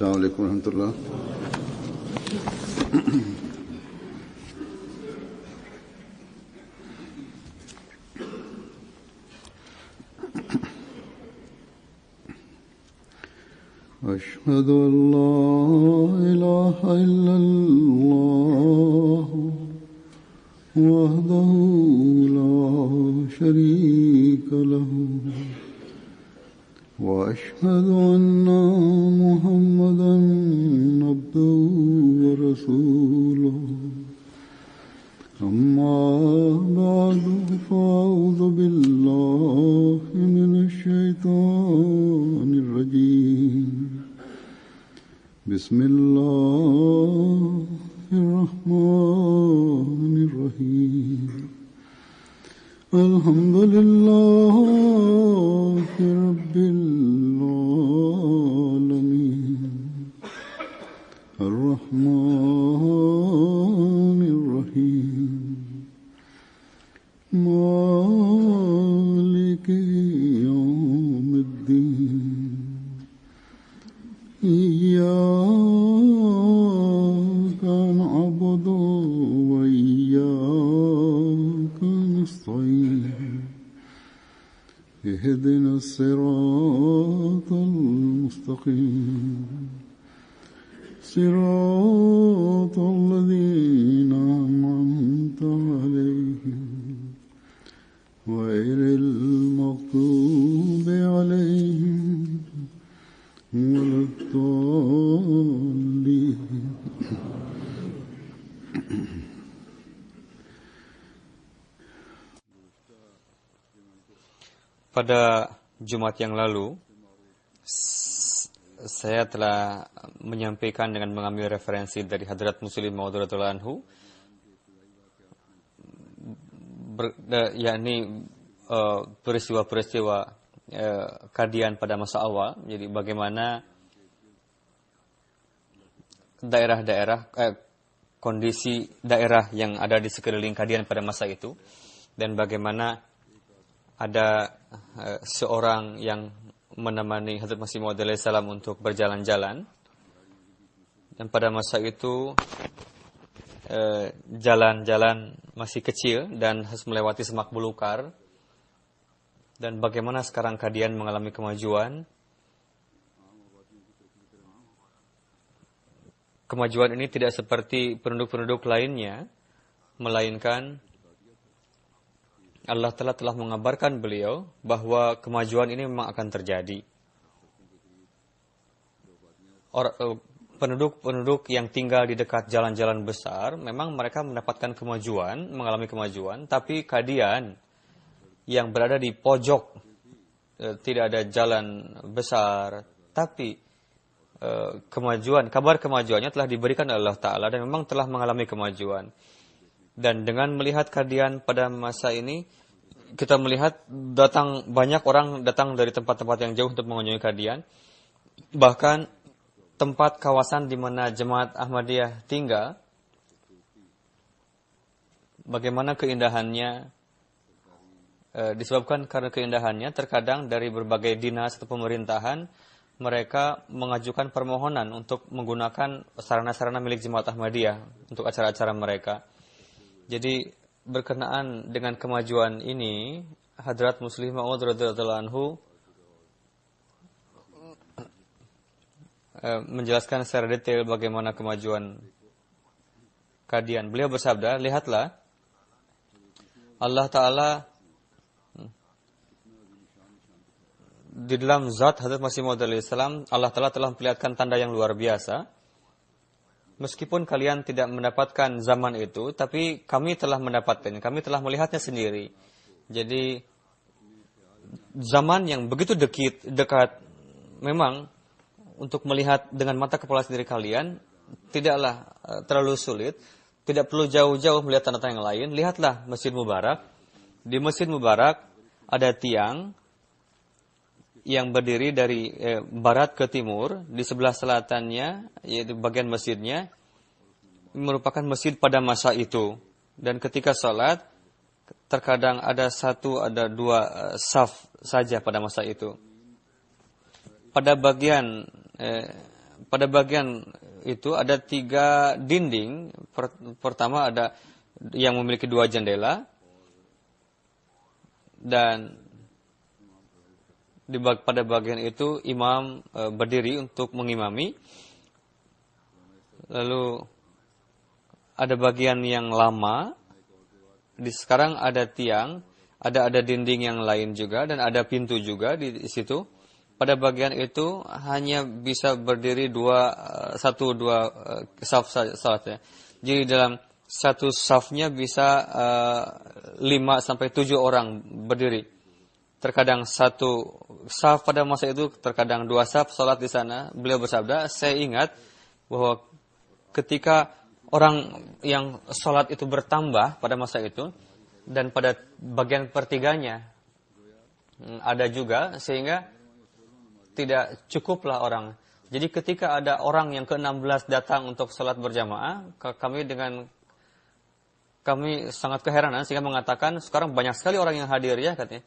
Assalamualaikum warahmatullahi. أشهد أن لا إله إلا الله وحده لا شريك له وأشهد أن محمدا عبده ورسوله أما بعد فأعوذ بالله من الشيطان الرجيم بسم الله الرحمن الرحيم الحمد لله رب العالمين الرحمن الرحيم مالك يوم الدين إياك نعبد وإياك نستعين اهدنا الصراط المستقيم صراط الذين أنعمت عليهم غير المغضوب عليهم ولا الضالين. Pada Jumat yang lalu, saya telah menyampaikan dengan mengambil referensi dari Hadrat Muslim Maud radhiyallahu anhu, yakni peristiwa-peristiwa Qadian pada masa awal. Jadi bagaimana daerah-daerah, kondisi daerah yang ada di sekeliling Qadian pada masa itu, dan bagaimana ada seorang yang menemani Hadrat Masih Maud alaihissalam untuk berjalan-jalan, dan pada masa itu jalan-jalan masih kecil dan harus melewati semak belukar, dan bagaimana sekarang Qadian mengalami kemajuan. Kemajuan ini tidak seperti penduduk-penduduk lainnya, melainkan Allah telah mengabarkan beliau bahwa kemajuan ini memang akan terjadi. Penduduk yang tinggal di dekat jalan-jalan besar, memang mereka mendapatkan kemajuan, mengalami kemajuan, tapi Qadian yang berada di pojok, tidak ada jalan besar, tapi kabar kemajuannya telah diberikan oleh Allah Ta'ala dan memang telah mengalami kemajuan. Dan dengan melihat Qadian pada masa ini, kita melihat banyak orang datang dari tempat-tempat yang jauh untuk mengunjungi Qadian. Bahkan tempat kawasan di mana Jemaat Ahmadiyah tinggal, bagaimana keindahannya, disebabkan karena keindahannya, terkadang dari berbagai dinas atau pemerintahan, mereka mengajukan permohonan untuk menggunakan sarana-sarana milik Jemaat Ahmadiyah untuk acara-acara mereka. Jadi berkenaan dengan kemajuan ini, Hadrat Muslim Maud radhiyallahu anhu menjelaskan secara detail bagaimana kemajuan Qadian. Beliau bersabda, lihatlah, Allah Ta'ala di dalam zat Hadrat Masih Maud alaihissalam, Allah Ta'ala telah memperlihatkan tanda yang luar biasa. Meskipun kalian tidak mendapatkan zaman itu, tapi kami telah mendapatkan, kami telah melihatnya sendiri. Jadi zaman yang begitu dekat, memang untuk melihat dengan mata kepala sendiri kalian tidaklah terlalu sulit, tidak perlu jauh-jauh melihat tanda-tanda yang lain. Lihatlah Masjid Mubarak. Di Masjid Mubarak ada tiang yang berdiri dari barat ke timur. Di sebelah selatannya, yaitu bagian masjidnya, merupakan masjid pada masa itu. Dan ketika salat, terkadang ada dua saf saja pada masa itu. Pada bagian pada bagian itu ada 3 dinding. Pertama ada yang memiliki 2 jendela, dan pada bagian itu imam berdiri untuk mengimami. Lalu ada bagian yang lama. Sekarang ada tiang, ada dinding yang lain juga, dan ada pintu juga di situ. Pada bagian itu hanya bisa berdiri 1-2 saf salatnya. Jadi dalam satu safnya bisa 5-7 orang berdiri. Terkadang satu saf pada masa itu, terkadang 2 saf salat di sana. Beliau bersabda, saya ingat bahwa ketika orang yang salat itu bertambah pada masa itu, dan pada bagian pertiganya ada juga, sehingga tidak cukuplah orang. Jadi ketika ada orang yang ke-16 datang untuk salat berjamaah, kami sangat keheranan sehingga mengatakan, sekarang banyak sekali orang yang hadir ya katanya.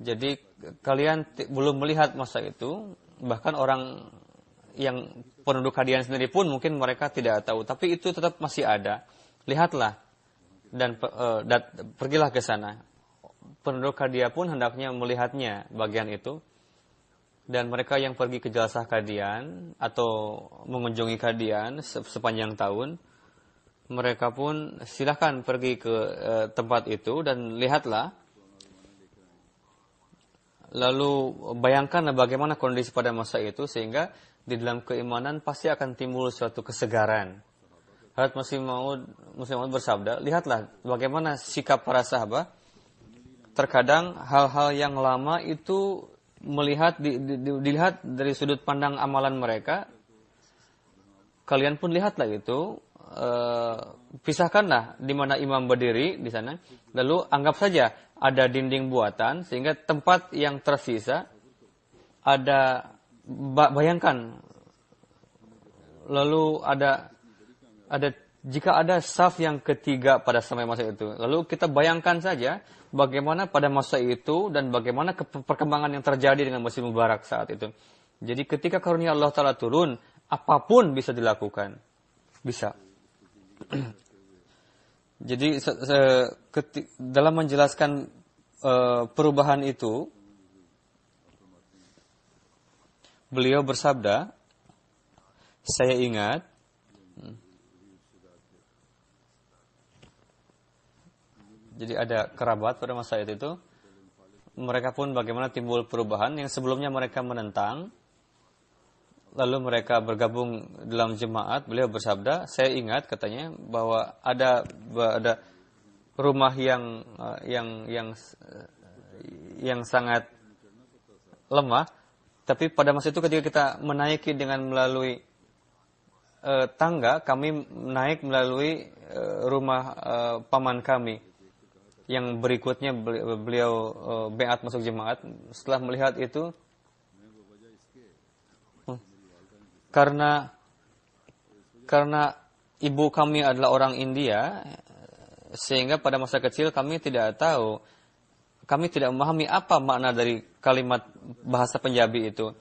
Jadi kalian belum melihat masa itu, bahkan orang yang penduduk hadian sendiri pun mungkin mereka tidak tahu, tapi itu tetap masih ada. Lihatlah dan pergilah ke sana. Penduduk hadiah pun hendaknya melihatnya bagian itu. Dan mereka yang pergi ke Jalsah Qadian atau mengunjungi Qadian sepanjang tahun, mereka pun silahkan pergi ke tempat itu dan lihatlah. Lalu bayangkanlah bagaimana kondisi pada masa itu, sehingga di dalam keimanan pasti akan timbul suatu kesegaran. Hadrat Masih Maud bersabda, lihatlah bagaimana sikap para sahabat. Terkadang hal-hal yang lama itu dilihat dari sudut pandang amalan mereka. Kalian pun lihatlah itu. Pisahkanlah di mana imam berdiri di sana. Lalu anggap saja ada dinding buatan, sehingga tempat yang tersisa ada, bayangkan. Lalu ada jika ada saf yang ketiga pada sampai masa itu. Lalu kita bayangkan saja bagaimana pada masa itu dan bagaimana perkembangan yang terjadi dengan Masjid Mubarak saat itu. Jadi ketika karunia Allah Ta'ala turun, apapun bisa dilakukan. Bisa. Jadi dalam menjelaskan perubahan itu, beliau bersabda, saya ingat jadi ada kerabat pada masa itu, mereka pun bagaimana timbul perubahan yang sebelumnya mereka menentang, lalu mereka bergabung dalam jemaat. Beliau bersabda, saya ingat katanya bahwa ada rumah yang sangat lemah, tapi pada masa itu ketika kita menaiki dengan melalui tangga, kami naik melalui rumah paman kami. Yang berikutnya beliau beat masuk jemaat. Setelah melihat itu, karena ibu kami adalah orang India, sehingga pada masa kecil kami tidak memahami apa makna dari kalimat bahasa Punjabi itu.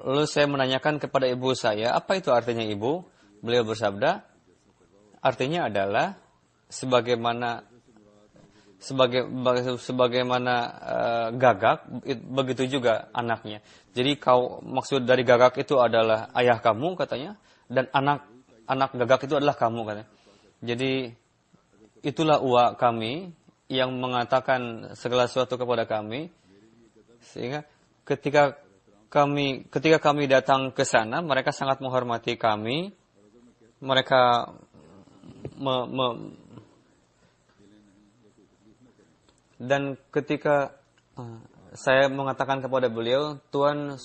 Lalu saya menanyakan kepada ibu saya, apa itu artinya ibu? Beliau bersabda, artinya adalah sebagaimana gagak, begitu juga anaknya. Jadi maksud dari gagak itu adalah ayah kamu katanya, dan anak gagak itu adalah kamu katanya. Jadi itulah uak kami yang mengatakan segala sesuatu kepada kami, sehingga ketika kami datang ke sana, mereka sangat menghormati kami. Mereka dan ketika saya mengatakan kepada beliau, Tuan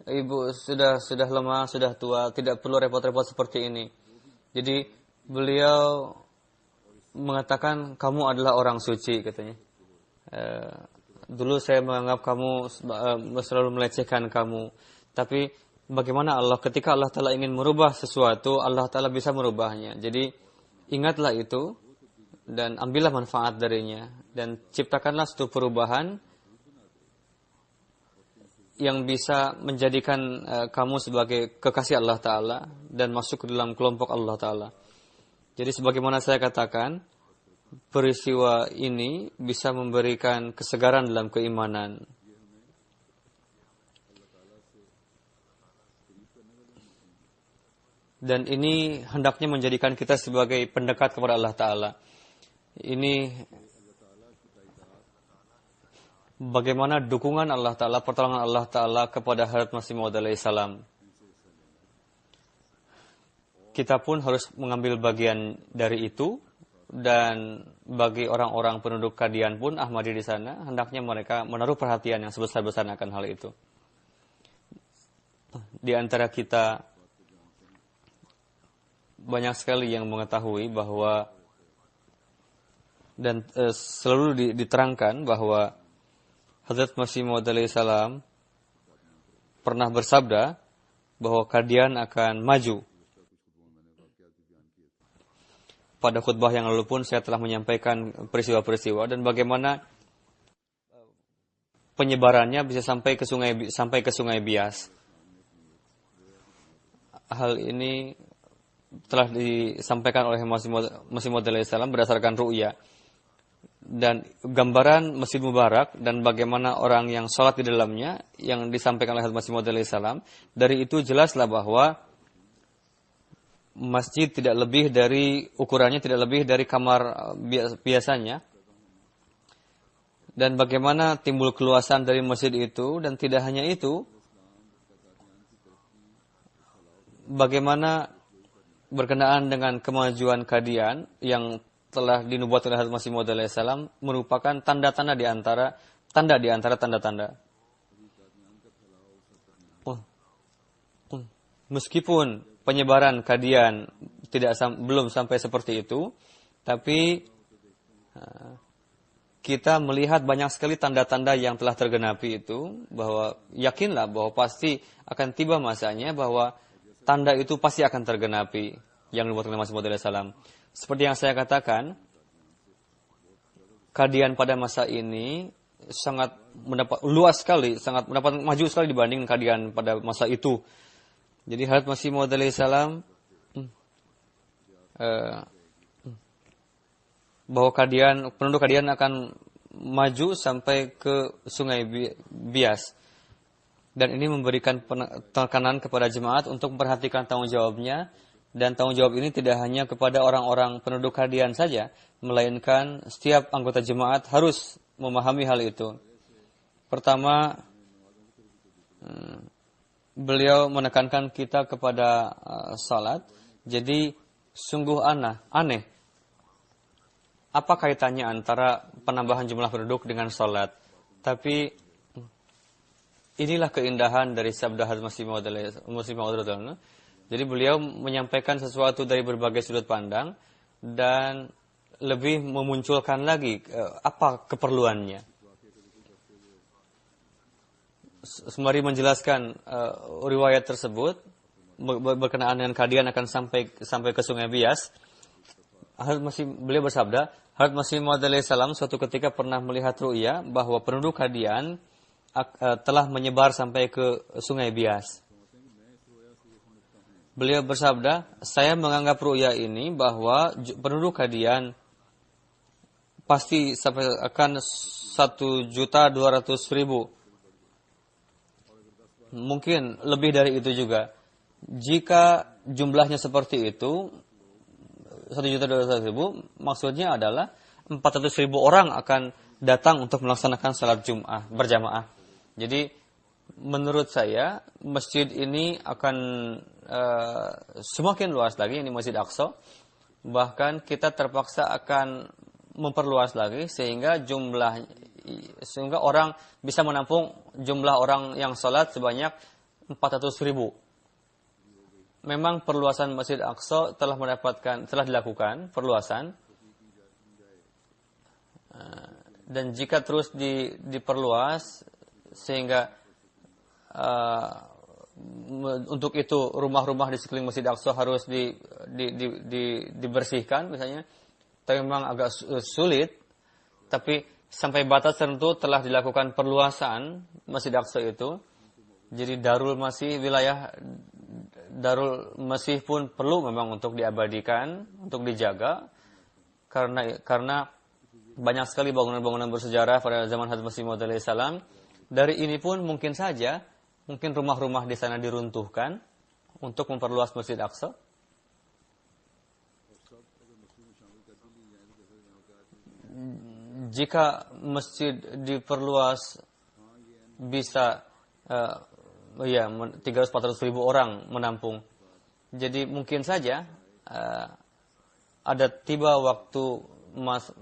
ibu sudah lemah, sudah tua, tidak perlu repot-repot seperti ini. Jadi beliau mengatakan, kamu adalah orang suci katanya. Dulu saya menganggap kamu selalu melecehkan kamu, tapi bagaimana ketika Allah Ta'ala ingin merubah sesuatu, Allah Ta'ala bisa merubahnya. Jadi ingatlah itu dan ambillah manfaat darinya, dan ciptakanlah suatu perubahan yang bisa menjadikan kamu sebagai kekasih Allah Ta'ala dan masuk ke dalam kelompok Allah Ta'ala. Jadi sebagaimana saya katakan, peristiwa ini bisa memberikan kesegaran dalam keimanan. Dan ini hendaknya menjadikan kita sebagai pendekat kepada Allah Ta'ala. Ini bagaimana dukungan Allah Ta'ala, pertolongan Allah Ta'ala kepada Hazrat Masih Maud alaihi salam. Kita pun harus mengambil bagian dari itu, dan bagi orang-orang penduduk Qadian pun, Ahmadi di sana, hendaknya mereka menaruh perhatian yang sebesar-besarnya akan hal itu. Di antara kita banyak sekali yang mengetahui bahwa dan selalu diterangkan bahwa Hazrat Masih Maud alaihi salam pernah bersabda bahwa Qadian akan maju. Pada khutbah yang lalu pun saya telah menyampaikan peristiwa-peristiwa dan bagaimana penyebarannya bisa sampai ke Sungai Bias. Hal ini telah disampaikan oleh Masih Maud alaihi salam berdasarkan ru'ya. Dan gambaran Masjid Mubarak dan bagaimana orang yang sholat di dalamnya yang disampaikan oleh Hazrat Masih Maud alaihi salam, dari itu jelaslah bahwa masjid tidak lebih dari ukurannya tidak lebih dari kamar biasanya, dan bagaimana timbul keluasan dari masjid itu, dan tidak hanya itu, bagaimana berkenaan dengan kemajuan Qadian yang telah dinubuatkan oleh Hazrat Masih Maud alaihi salam merupakan tanda-tanda di antara tanda-tanda. Meskipun penyebaran Qadian belum sampai seperti itu, tapi kita melihat banyak sekali tanda-tanda yang telah tergenapi itu, bahwa yakinlah bahwa pasti akan tiba masanya bahwa tanda itu pasti akan tergenapi yang dibuat oleh Masih Maud alaihi salam. Seperti yang saya katakan, Qadian pada masa ini sangat luas sekali, sangat mendapat maju sekali dibanding Qadian pada masa itu. Jadi Hazrat Masih Maud alaihi salam bahwa penduduk Qadian akan maju sampai ke Sungai Bias. Dan ini memberikan tekanan kepada jemaat untuk memperhatikan tanggung jawabnya. Dan tanggung jawab ini tidak hanya kepada orang-orang penduduk Qadian saja, melainkan setiap anggota jemaat harus memahami hal itu. Pertama, beliau menekankan kita kepada salat. Jadi sungguh aneh. Apa kaitannya antara penambahan jumlah penduduk dengan salat? Tapi inilah keindahan dari sabda Hazrat Masih Maud radhiyallahu anhu. Jadi beliau menyampaikan sesuatu dari berbagai sudut pandang dan lebih memunculkan lagi apa keperluannya. Sembari menjelaskan riwayat tersebut berkenaan dengan Qadian akan sampai ke Sungai Bias, beliau bersabda, Hazrat Masih Maud alaihi salam suatu ketika pernah melihat ru'ya bahwa penduduk Qadian telah menyebar sampai ke Sungai Bias. Beliau bersabda, saya menganggap ru'ya ini bahwa penduduk Qadian pasti sampai akan 1.200.000. Mungkin lebih dari itu juga. Jika jumlahnya seperti itu, 1.200.000, maksudnya adalah 400.000 orang akan datang untuk melaksanakan salat Jum'ah berjamaah. Jadi menurut saya masjid ini akan semakin luas lagi, ini Masjid Aqsa. Bahkan kita terpaksa akan memperluas lagi sehingga orang bisa menampung jumlah orang yang salat sebanyak 400.000. Memang perluasan Masjid Aqsa telah dilakukan perluasan, dan jika terus diperluas sehingga untuk itu rumah-rumah di sekeliling Masjid Aqsa harus dibersihkan misalnya, tapi memang agak sulit. Tapi sampai batas tertentu telah dilakukan perluasan Masjid Aqsa itu, Jadi wilayah Darul Masih pun perlu memang untuk diabadikan, untuk dijaga, karena banyak sekali bangunan-bangunan bersejarah pada zaman Hazrat Masih Maud alaihi salam. Dari ini pun mungkin rumah-rumah di sana diruntuhkan untuk memperluas Masjid Aqsa. Jika masjid diperluas bisa 300-400 ribu orang menampung. Jadi mungkin saja ada tiba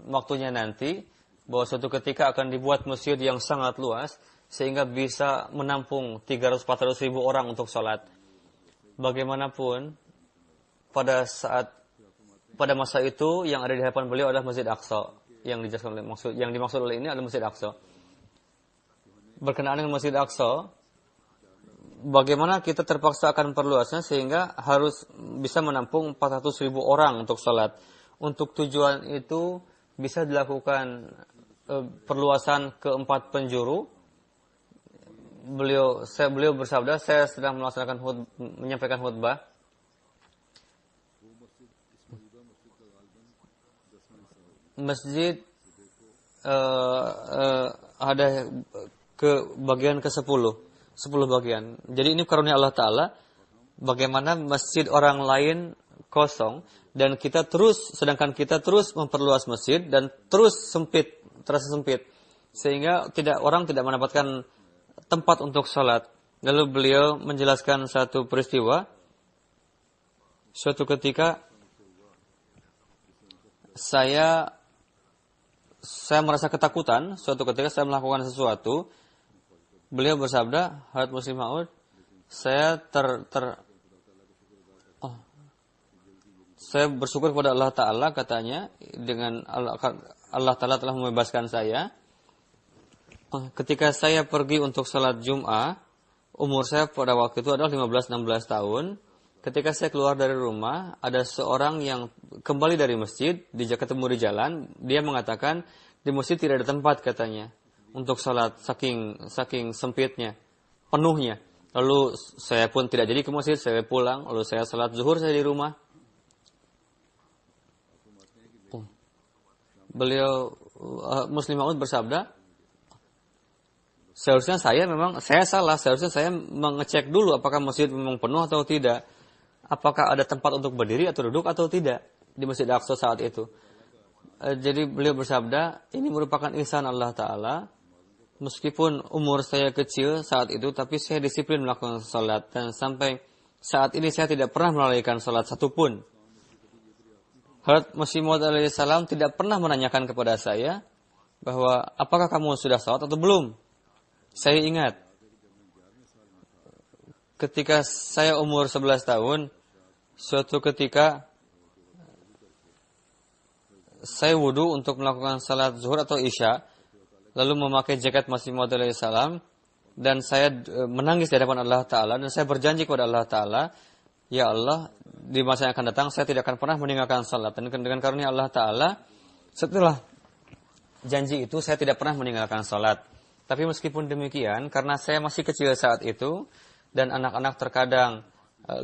waktunya nanti bahwa suatu ketika akan dibuat masjid yang sangat luas sehingga bisa menampung 300-400 ribu orang untuk sholat. Bagaimanapun pada masa itu yang ada di hadapan beliau adalah Masjid Aqsa. Yang dimaksud oleh ini adalah Masjid Aqsa. Berkenaan dengan Masjid Aqsa, bagaimana kita terpaksa akan perluasnya sehingga harus bisa menampung 400 ribu orang untuk sholat. Untuk tujuan itu bisa dilakukan perluasan ke 4 penjuru. Beliau bersabda, saya sedang menyampaikan khutbah. Masjid ada ke bagian ke-10 bagian. Jadi ini karunia Allah Ta'ala, bagaimana masjid orang lain kosong dan sedangkan kita terus memperluas masjid dan terasa sempit sehingga orang tidak mendapatkan tempat untuk sholat. Lalu beliau menjelaskan satu peristiwa. Suatu ketika saya merasa ketakutan. Suatu ketika saya melakukan sesuatu. Beliau bersabda, Hadrat Muslim Maud, saya bersyukur kepada Allah Ta'ala, katanya, dengan Allah Ta'ala telah membebaskan saya. Ketika saya pergi untuk salat Jum'ah, umur saya pada waktu itu adalah 15-16 tahun. Ketika saya keluar dari rumah, ada seorang yang kembali dari masjid, ketemu di jalan, dia mengatakan, di masjid tidak ada tempat, katanya, untuk salat, saking sempitnya, penuhnya. Lalu saya pun tidak jadi ke masjid, saya pulang, lalu saya salat zuhur saya di rumah. Beliau, Muslim Maud bersabda, seharusnya saya salah, seharusnya saya mengecek dulu apakah masjid memang penuh atau tidak. Apakah ada tempat untuk berdiri atau duduk atau tidak di Masjid Aqsa saat itu. Jadi beliau bersabda, ini merupakan ihsan Allah Ta'ala. Meskipun umur saya kecil saat itu, tapi saya disiplin melakukan salat. Dan sampai saat ini saya tidak pernah melalaikan salat satupun. Hadrat Masih Maud alaihi salam tidak pernah menanyakan kepada saya bahwa apakah kamu sudah salat atau belum. Saya ingat ketika saya umur 11 tahun, suatu ketika saya wudu untuk melakukan salat zuhur atau isya, lalu memakai jaket Masih Maud alaihi salam, dan saya menangis di hadapan Allah Ta'ala, dan saya berjanji kepada Allah Ta'ala, ya Allah, di masa yang akan datang saya tidak akan pernah meninggalkan salat. Dan dengan karunia Allah Ta'ala, setelah janji itu saya tidak pernah meninggalkan salat. Tapi meskipun demikian, karena saya masih kecil saat itu, dan anak-anak terkadang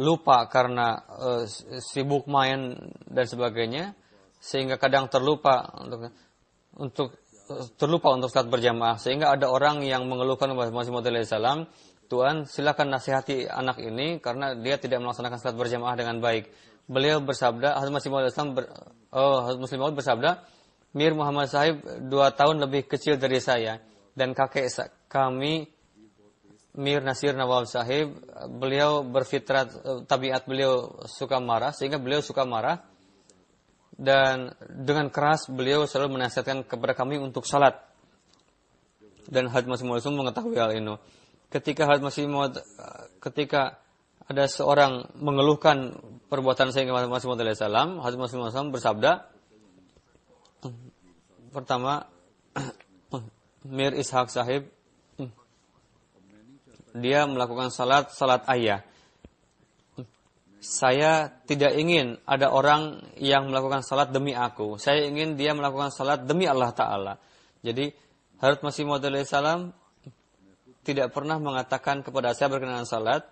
lupa karena sibuk main dan sebagainya, sehingga kadang terlupa untuk salat berjamaah. Sehingga ada orang yang mengeluhkan kepada Masih Maud alaihi salam, Tuhan silakan nasihati anak ini karena dia tidak melaksanakan salat berjamaah dengan baik. Beliau bersabda, Hazrat Masih Maud Muslim Maud bersabda, Mir Muhammad Sahib 2 tahun lebih kecil dari saya, dan kakek kami Mir Nasir Nawab Sahib, beliau berfitrat, tabiat beliau suka marah, sehingga beliau suka marah, dan dengan keras beliau selalu menasihatkan kepada kami untuk salat. Dan Hadrat Masih Maud mengetahui hal ini. Ketika ketika ada seorang mengeluhkan perbuatan saya kepada Masih Maud alaihi salam, Hadrat Masih Maud bersabda, pertama, Mir Ishaq Sahib, dia melakukan salat ayah. Saya tidak ingin ada orang yang melakukan salat demi aku. Saya ingin dia melakukan salat demi Allah Ta'ala. Jadi Hadrat Masih Maud alaihi salam tidak pernah mengatakan kepada saya berkenaan salat.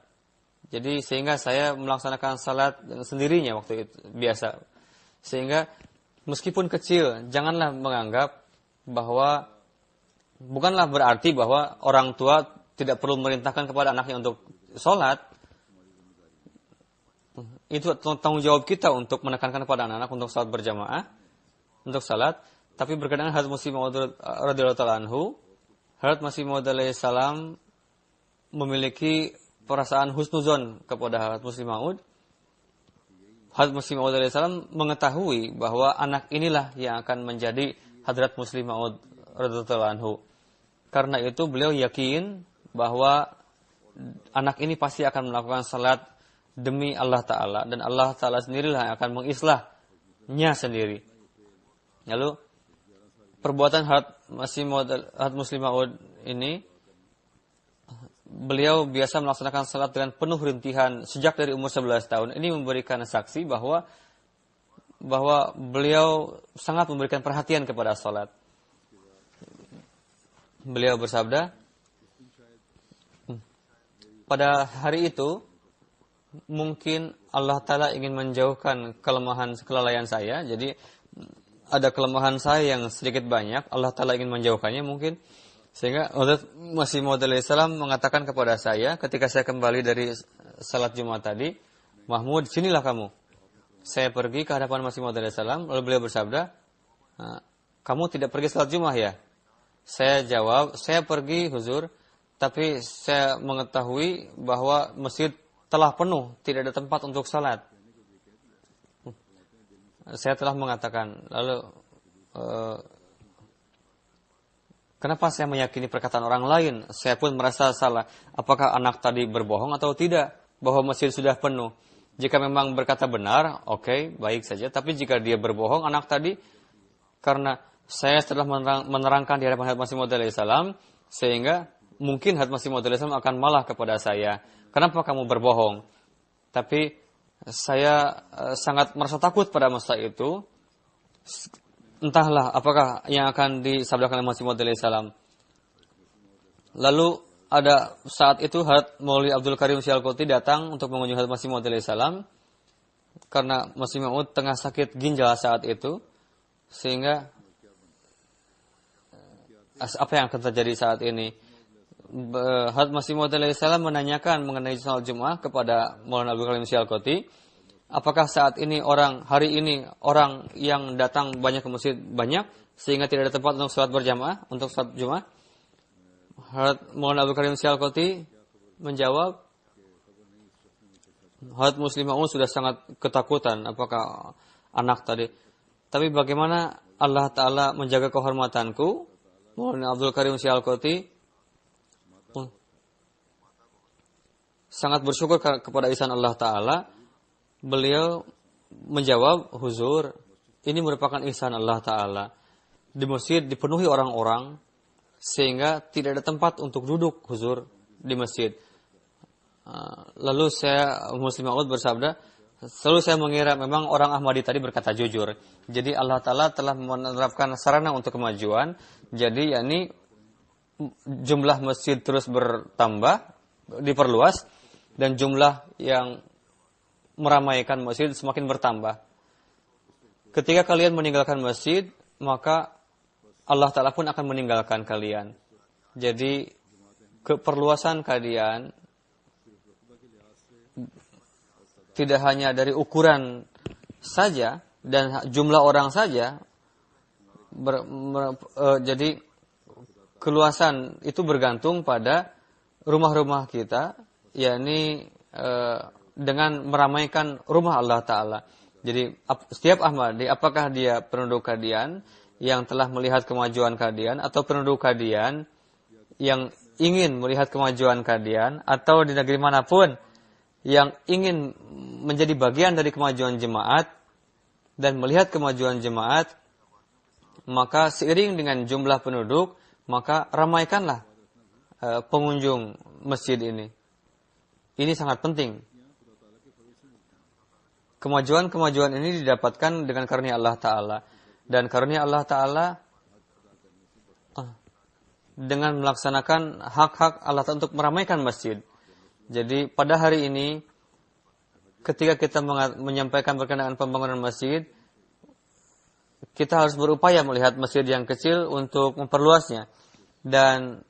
Jadi sehingga saya melaksanakan salat dengan sendirinya waktu itu biasa. Sehingga meskipun kecil, janganlah menganggap bahwa bukanlah berarti bahwa orang tua tidak perlu memerintahkan kepada anaknya untuk salat. Itu tanggung jawab kita untuk menekankan kepada anak-anak untuk salat berjamaah, untuk salat. Tapi berkenaan Hazrat Masih Maud radhiyallahu ta'ala anhu, Hazrat Masih Maud alaihi salam memiliki perasaan husnuzon kepada Hazrat Masih Maud. Hazrat Masih Maud alaihi salam mengetahui bahwa anak inilah yang akan menjadi Hazrat Masih Maud radhiyallahu ta'ala anhu. Karena itu beliau yakin bahwa anak ini pasti akan melakukan salat demi Allah Ta'ala. Dan Allah Ta'ala sendirilah yang akan mengislahnya sendiri. Lalu, perbuatan Hazrat Masih Maud ini, beliau biasa melaksanakan salat dengan penuh rintihan sejak dari umur 11 tahun. Ini memberikan saksi bahwa beliau sangat memberikan perhatian kepada salat. Beliau bersabda, pada hari itu, mungkin Allah Ta'ala ingin menjauhkan kelalaian saya. Jadi, ada kelemahan saya yang sedikit banyak. Allah Ta'ala ingin menjauhkannya mungkin. Sehingga Hazrat Masih Maud alaihi salam mengatakan kepada saya, ketika saya kembali dari salat Jumat tadi, Mahmud, sinilah kamu. Saya pergi ke hadapan Masih Maud alaihi salam, lalu beliau bersabda, kamu tidak pergi salat Jumat ya? Saya jawab, saya pergi huzur, tapi saya mengetahui bahwa masjid telah penuh, tidak ada tempat untuk salat. Saya telah mengatakan, lalu kenapa saya meyakini perkataan orang lain? Saya pun merasa salah. Apakah anak tadi berbohong atau tidak? Bahwa masjid sudah penuh. Jika memang berkata benar, oke, baik saja. Tapi jika dia berbohong, anak tadi, karena saya setelah menerangkan di hadapan Hazrat Masih Maud alaihi salam, sehingga mungkin Hazrat Masih Maud alaihi salam akan malah kepada saya. Kenapa kamu berbohong? Tapi saya sangat merasa takut pada masa itu. Entahlah apakah yang akan disabdakan oleh Masih Maud alaihi salam. Lalu ada saat itu Hazrat Maulwi Abdul Karim Syalkoti datang untuk mengunjungi Hazrat Masih Maud alaihi salam. Karena Masih Maud tengah sakit ginjal saat itu. Sehingga apa yang akan terjadi saat ini? Hazrat Masih Maud alaihi salam menanyakan mengenai salat Jumat kepada Maulana Abdul Karim Syalkoti. Apakah saat ini hari ini orang yang datang banyak ke masjid banyak sehingga tidak ada tempat untuk salat berjamaah untuk salat Jumat? Hazrat Maulana Abdul Karim Syalkoti menjawab, Hazrat Masih Maud sudah sangat ketakutan apakah anak tadi. Tapi bagaimana Allah Ta'ala menjaga kehormatanku? Maulana Abdul Karim Syalkoti sangat bersyukur kepada ihsan Allah Ta'ala. Beliau menjawab, huzur, ini merupakan ihsan Allah Ta'ala. Di masjid dipenuhi orang-orang, sehingga tidak ada tempat untuk duduk, huzur, di masjid. Lalu Muslim Maud bersabda, selalu saya mengira memang orang Ahmadi tadi berkata jujur. Jadi Allah Ta'ala telah menerapkan sarana untuk kemajuan. Jadi yakni jumlah masjid terus bertambah, diperluas, dan jumlah yang meramaikan masjid semakin bertambah. Ketika kalian meninggalkan masjid, maka Allah Ta'ala pun akan meninggalkan kalian. Jadi, keperluasan kalian tidak hanya dari ukuran saja dan jumlah orang saja. Jadi, keluasan itu bergantung pada rumah-rumah kita, yakni dengan meramaikan rumah Allah Ta'ala. Jadi setiap Ahmadi, apakah dia penduduk Qadian yang telah melihat kemajuan Qadian, atau penduduk Qadian yang ingin melihat kemajuan Qadian, atau di negeri manapun yang ingin menjadi bagian dari kemajuan jemaat dan melihat kemajuan jemaat, maka seiring dengan jumlah penduduk, maka ramaikanlah pengunjung masjid ini. Ini sangat penting. Kemajuan-kemajuan ini didapatkan dengan karunia Allah Ta'ala. Dan karunia Allah Ta'ala dengan melaksanakan hak-hak Allah Ta'ala untuk meramaikan masjid. Jadi pada hari ini ketika kita menyampaikan berkenaan pembangunan masjid, kita harus berupaya melihat masjid yang kecil untuk memperluasnya dan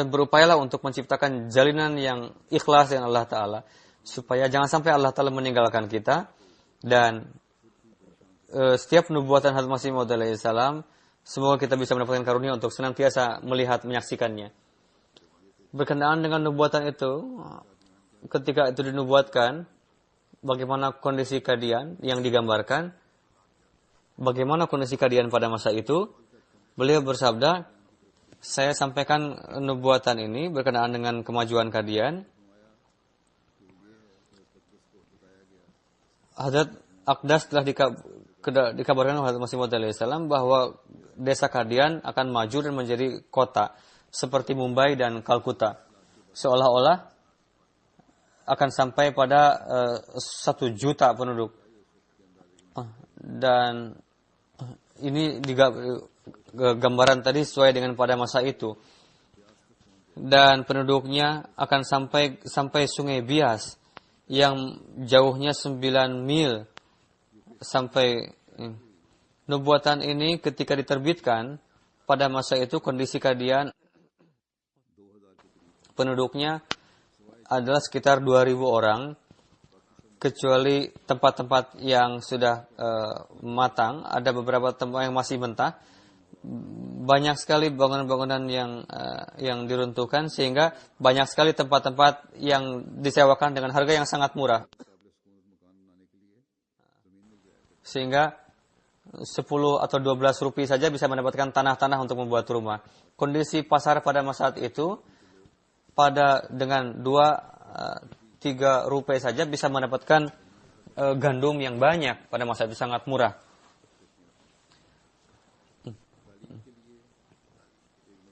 berupayalah untuk menciptakan jalinan yang ikhlas dengan Allah Ta'ala supaya jangan sampai Allah Ta'ala meninggalkan kita. Dan setiap nubuatan Hazrat Masih Maud alaihissalam, semoga kita bisa mendapatkan karunia untuk senantiasa melihat, menyaksikannya. Berkenaan dengan nubuatan itu, ketika itu dinubuatkan, bagaimana kondisi keadaan yang digambarkan, bagaimana kondisi keadaan pada masa itu, beliau bersabda, saya sampaikan nubuatan ini berkenaan dengan kemajuan keadaan. Hadrat Aqdas telah dikabarkan oleh Hazrat Masih Maud alaihissalam bahwa desa Kadian akan maju dan menjadi kota seperti Mumbai dan Kalkuta, seolah-olah akan sampai pada 1 juta penduduk. Dan ini gambaran tadi sesuai dengan pada masa itu. Dan penduduknya akan sampai Sungai Bias yang jauhnya 9 mil sampai. Nubuatan ini ketika diterbitkan pada masa itu kondisi Kadian penduduknya adalah sekitar 2.000 orang, kecuali tempat-tempat yang sudah matang, ada beberapa tempat yang masih mentah. Banyak sekali bangunan-bangunan yang diruntuhkan, sehingga banyak sekali tempat-tempat yang disewakan dengan harga yang sangat murah. Sehingga 10 atau 12 rupiah saja bisa mendapatkan tanah-tanah untuk membuat rumah. Kondisi pasar pada masa itu dengan 2-3 rupiah saja bisa mendapatkan gandum yang banyak pada masa itu, sangat murah.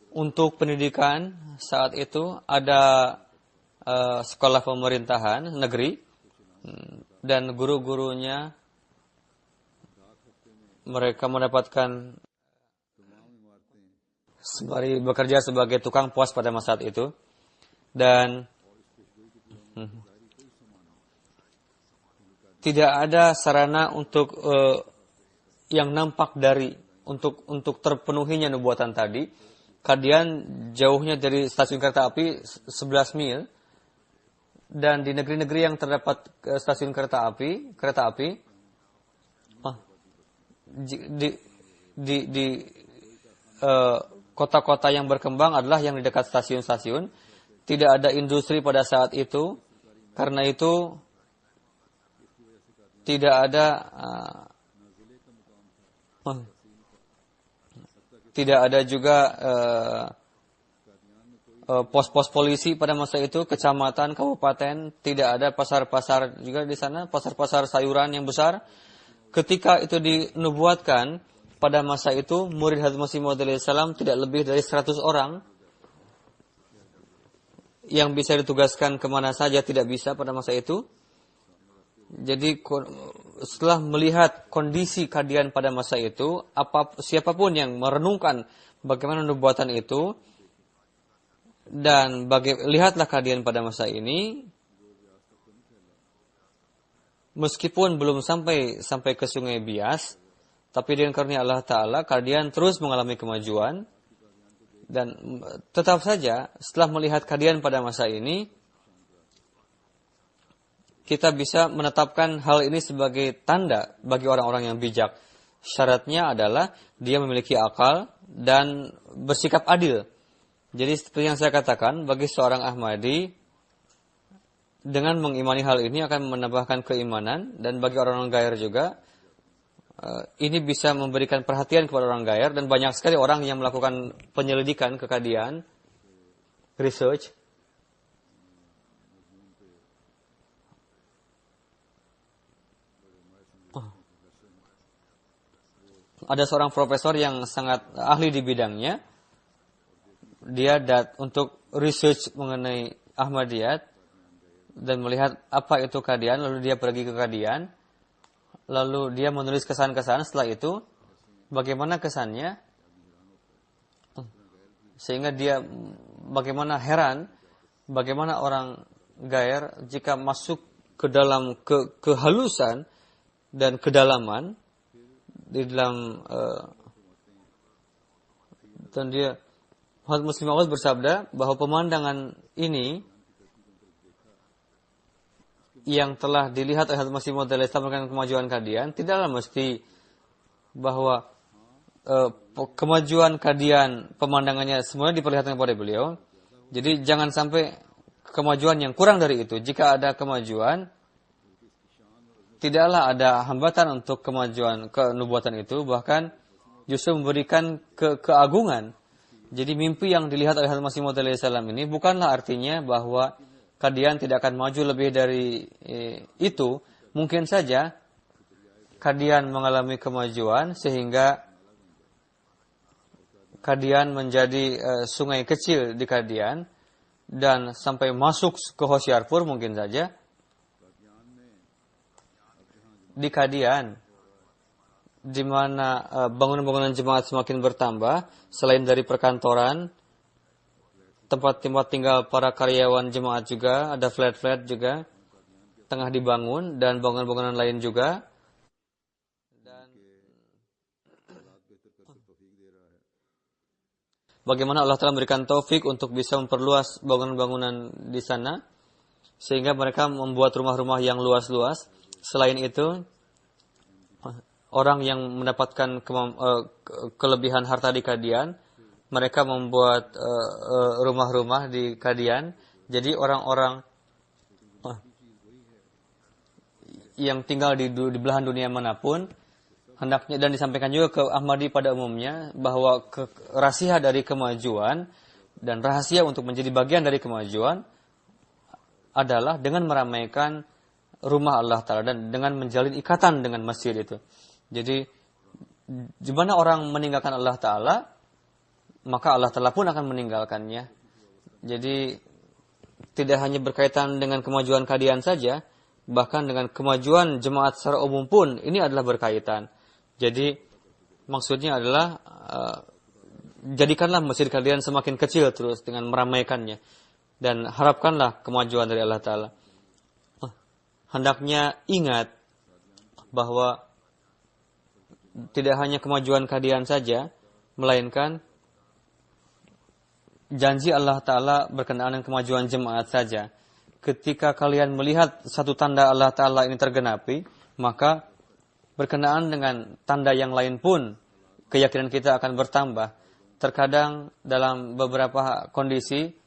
Untuk pendidikan saat itu ada sekolah pemerintahan negeri dan guru-gurunya mereka mendapatkan sembari bekerja sebagai tukang pos pada masa itu. Dan tidak ada sarana untuk yang nampak dari untuk terpenuhinya nubuatan tadi. Kadian jauhnya dari stasiun kereta api 11 mil, dan di negeri-negeri yang terdapat stasiun kereta api di kota-kota yang berkembang adalah yang di dekat stasiun-stasiun. Tidak ada industri pada saat itu, karena itu tidak ada juga pos-pos polisi pada masa itu, kecamatan, kabupaten, tidak ada pasar-pasar juga di sana, pasar-pasar sayuran yang besar. Ketika itu dinubuatkan pada masa itu, murid Hazrat Masih Maud alaihissalam tidak lebih dari 100 orang yang bisa ditugaskan kemana saja, tidak bisa pada masa itu. Jadi setelah melihat kondisi keadaan pada masa itu, siapapun yang merenungkan bagaimana nubuatan itu dan lihatlah keadaan pada masa ini, meskipun belum sampai ke Sungai Bias, tapi dengan karunia Allah Ta'ala, keadaan terus mengalami kemajuan. Dan tetap saja, setelah melihat keadaan pada masa ini, kita bisa menetapkan hal ini sebagai tanda bagi orang-orang yang bijak. Syaratnya adalah dia memiliki akal dan bersikap adil. Jadi seperti yang saya katakan, bagi seorang Ahmadi, dengan mengimani hal ini akan menambahkan keimanan, dan bagi orang-orang gair juga, ini bisa memberikan perhatian kepada orang gair, dan banyak sekali orang yang melakukan penyelidikan kekadian, research. Ada seorang profesor yang sangat ahli di bidangnya, dia untuk research mengenai Ahmadiyat, dan melihat apa itu kadian, lalu dia pergi ke kadian, lalu dia menulis kesan-kesan. Setelah itu bagaimana kesannya, sehingga dia bagaimana heran, bagaimana orang gair jika masuk ke dalam kehalusan dan kedalaman di dalam dan dia Hadrat Muslim Maud bersabda bahwa pemandangan ini yang telah dilihat oleh Hadrat Masih Maud dengan kemajuan Qadian, tidaklah mesti bahwa kemajuan Qadian pemandangannya semuanya diperlihatkan kepada beliau. Jadi jangan sampai kemajuan yang kurang dari itu. Jika ada kemajuan, tidaklah ada hambatan untuk kemajuan kenubuatan itu, bahkan justru memberikan keagungan. Jadi mimpi yang dilihat oleh Hadrat Masih Maud ini bukanlah artinya bahwa Qadian tidak akan maju lebih dari itu. Mungkin saja Qadian mengalami kemajuan sehingga Qadian menjadi sungai kecil di Qadian dan sampai masuk ke Hoshiarpur mungkin saja. Di Qadian, di mana bangunan-bangunan jemaat semakin bertambah, selain dari perkantoran, tempat-tempat tinggal para karyawan jemaat juga, ada flat-flat juga, tengah dibangun, dan bangunan-bangunan lain juga. Dan bagaimana Allah telah memberikan taufik untuk bisa memperluas bangunan-bangunan di sana, sehingga mereka membuat rumah-rumah yang luas-luas. Selain itu, orang yang mendapatkan kelebihan harta di Qadian, mereka membuat rumah-rumah di Qadian. Jadi orang-orang yang tinggal di belahan dunia manapun, hendaknya, dan disampaikan juga ke Ahmadi pada umumnya, bahwa rahasia dari kemajuan dan rahasia untuk menjadi bagian dari kemajuan adalah dengan meramaikan rumah Allah Ta'ala dan dengan menjalin ikatan dengan masjid itu. Jadi, di mana orang meninggalkan Allah Ta'ala, maka Allah Ta'ala pun akan meninggalkannya. Jadi, tidak hanya berkaitan dengan kemajuan Qadian saja, bahkan dengan kemajuan jemaat secara umum pun, ini adalah berkaitan. Jadi, maksudnya adalah, jadikanlah masjid Qadian semakin kecil terus dengan meramaikannya. Dan harapkanlah kemajuan dari Allah Ta'ala. Hendaknya ingat bahwa tidak hanya kemajuan Qadian saja, melainkan janji Allah Ta'ala berkenaan dengan kemajuan jemaat saja. Ketika kalian melihat satu tanda Allah Ta'ala ini tergenapi, maka berkenaan dengan tanda yang lain pun, keyakinan kita akan bertambah. Terkadang dalam beberapa kondisi,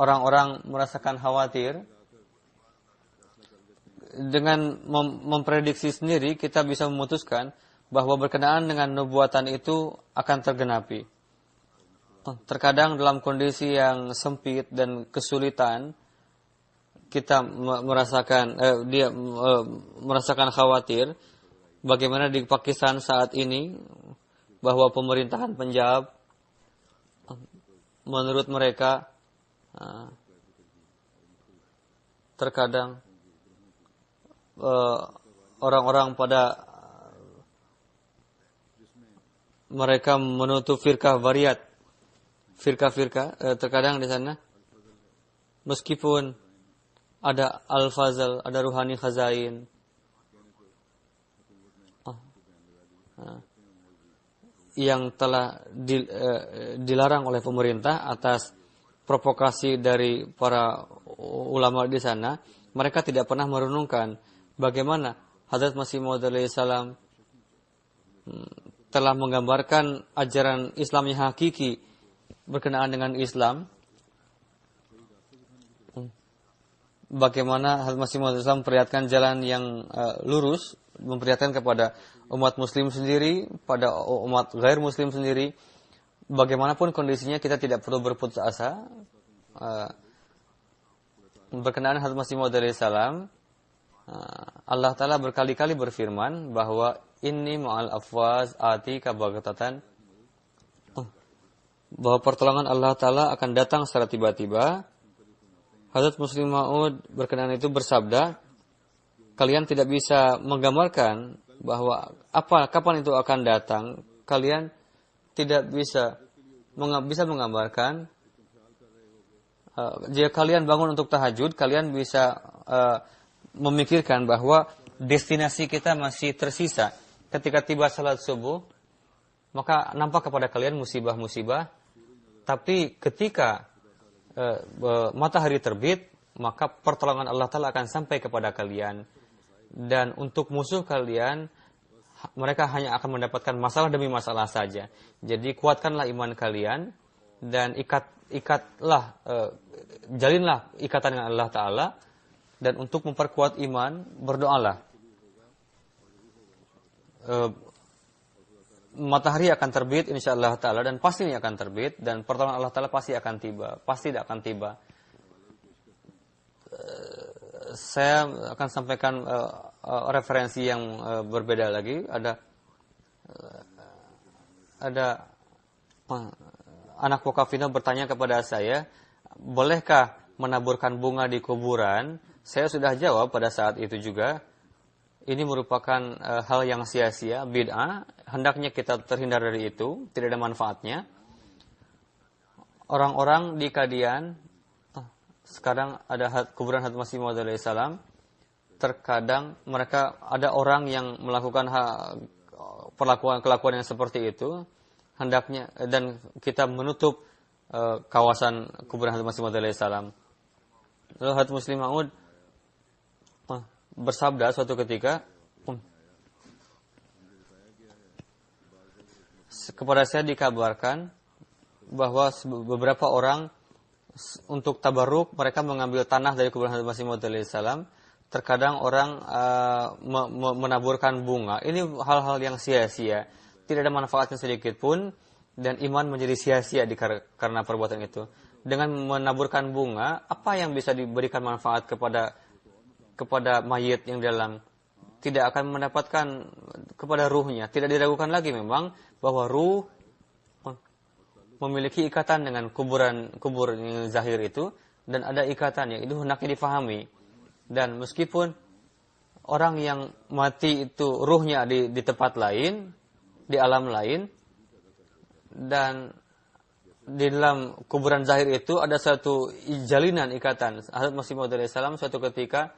orang-orang merasakan khawatir. Dengan memprediksi sendiri, kita bisa memutuskan bahwa berkenaan dengan nubuatan itu akan tergenapi. Terkadang dalam kondisi yang sempit dan kesulitan, kita merasakan khawatir. Bagaimana di Pakistan saat ini, bahwa pemerintahan Punjab, menurut mereka, terkadang orang-orang pada mereka menutup firqah variat, firqah terkadang di sana, meskipun ada Al-Fazal, ada Ruhani Khazain, yang telah dilarang oleh pemerintah atas provokasi dari para ulama di sana, mereka tidak pernah merenungkan bagaimana Hadrat Masih Maud salam telah menggambarkan ajaran Islam yang hakiki berkenaan dengan Islam. Bagaimana Hadrat Masih Maud salam memperlihatkan jalan yang lurus, memperlihatkan kepada umat muslim sendiri, pada umat ghair muslim sendiri. Bagaimanapun kondisinya, kita tidak perlu berputus asa. Berkenaan Hadrat Masih Maud salam, Allah Ta'ala berkali-kali berfirman bahwa inni ma'al afwaz ati kabaghatatan, bahwa pertolongan Allah Ta'ala akan datang secara tiba-tiba. Hadrat Muslim Maud berkenaan itu bersabda, kalian tidak bisa menggambarkan bahwa kapan itu akan datang, kalian tidak bisa menggambarkan. Jika kalian bangun untuk tahajud, kalian bisa memikirkan bahwa destinasi kita masih tersisa. Ketika tiba salat subuh, maka nampak kepada kalian musibah-musibah. Tapi ketika matahari terbit, maka pertolongan Allah Ta'ala akan sampai kepada kalian. Dan untuk musuh kalian, mereka hanya akan mendapatkan masalah demi masalah saja. Jadi kuatkanlah iman kalian dan jalinlah ikatan dengan Allah Ta'ala. Dan untuk memperkuat iman, berdoalah. Matahari akan terbit insyaallah Ta'ala, dan pasti ini akan terbit, dan pertolongan Allah Ta'ala pasti akan tiba, pasti tidak akan tiba. Saya akan sampaikan referensi yang berbeda lagi. Ada anak wakafina bertanya kepada saya, bolehkah menaburkan bunga di kuburan? Saya sudah jawab pada saat itu juga. Ini merupakan hal yang sia-sia, bid'ah. Hendaknya kita terhindar dari itu, tidak ada manfaatnya. Orang-orang di Kadian, sekarang ada kuburan Hadrat Masih Maud alaihissalam. Terkadang mereka ada orang yang melakukan kelakuan yang seperti itu. Hendaknya, dan kita menutup kawasan kuburan Hadrat Masih Maud alaihissalam. Lalu Hadrat Muslim Maud bersabda suatu ketika, kepada saya dikabarkan bahwa beberapa orang untuk tabarruk mereka mengambil tanah dari kuburan Hadrat Masih Maud alaihissalam. Terkadang orang menaburkan bunga. Ini hal-hal yang sia-sia, tidak ada manfaatnya sedikit pun, dan iman menjadi sia-sia karena perbuatan itu. Dengan menaburkan bunga, apa yang bisa diberikan manfaat kepada mayit yang dalam? Tidak akan mendapatkan kepada ruhnya. Tidak diragukan lagi memang bahwa ruh memiliki ikatan dengan kubur yang zahir itu, dan ada ikatan yang itu hendaknya difahami. Dan meskipun orang yang mati itu ruhnya di tempat lain, di alam lain, dan di dalam kuburan zahir itu ada satu jalinan ikatan. Hadrat Masih Maud alaihissalam suatu ketika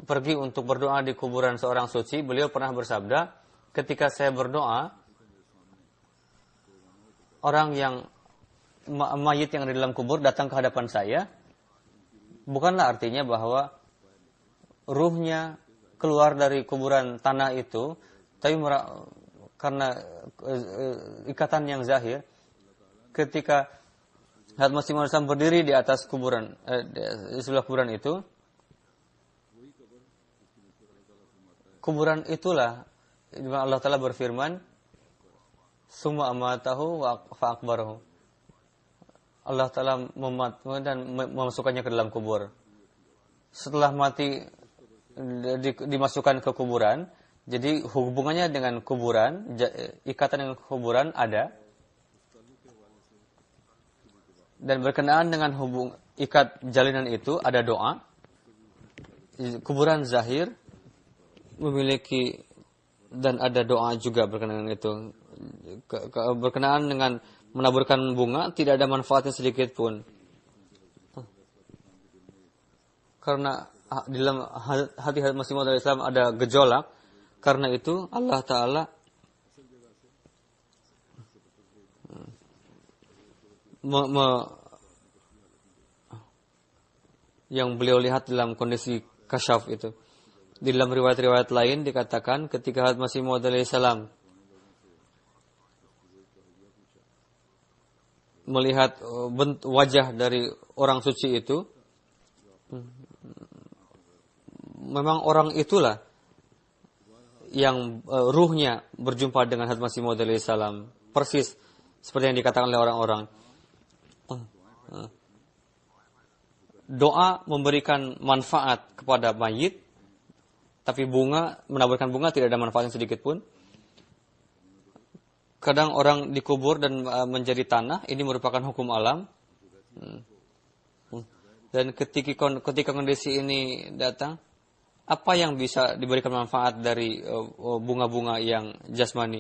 pergi untuk berdoa di kuburan seorang suci. Beliau pernah bersabda, ketika saya berdoa, orang yang mayit yang ada di dalam kubur datang ke hadapan saya, bukanlah artinya bahwa ruhnya keluar dari kuburan tanah itu, tapi karena ikatan yang zahir. Ketika Hadrat Masih Maud berdiri di atas kuburan, di sebelah kuburan itu, kuburan itulah di mana Allah Ta'ala berfirman, summa amatahu fa akbarahu. Allah Ta'ala mematmu dan memasukkannya ke dalam kubur. Setelah mati dimasukkan ke kuburan, jadi hubungannya dengan kuburan, ikatan dengan kuburan ada. Dan berkenaan dengan ikat jalinan itu ada doa. Kuburan zahir memiliki dan ada doa juga berkenaan dengan itu. Berkenaan dengan menaburkan bunga tidak ada manfaatnya sedikit pun. Karena di dalam hati Hadrat Masih Maud alaihissalam ada gejolak. Karena itu Allah Ta'ala yang beliau lihat dalam kondisi kasyaf itu. Di dalam riwayat-riwayat lain dikatakan ketika Hadrat Masih Maud alaihissalam melihat wajah dari orang suci itu, memang orang itulah yang ruhnya berjumpa dengan Hadrat Masih Maud alaihissalam, persis seperti yang dikatakan oleh orang-orang. Doa memberikan manfaat kepada mayit, tapi menaburkan bunga tidak ada manfaatnya sedikit pun. Kadang orang dikubur dan menjadi tanah, ini merupakan hukum alam. Dan ketika kondisi ini datang, Apa yang bisa diberikan manfaat dari bunga-bunga yang jasmani?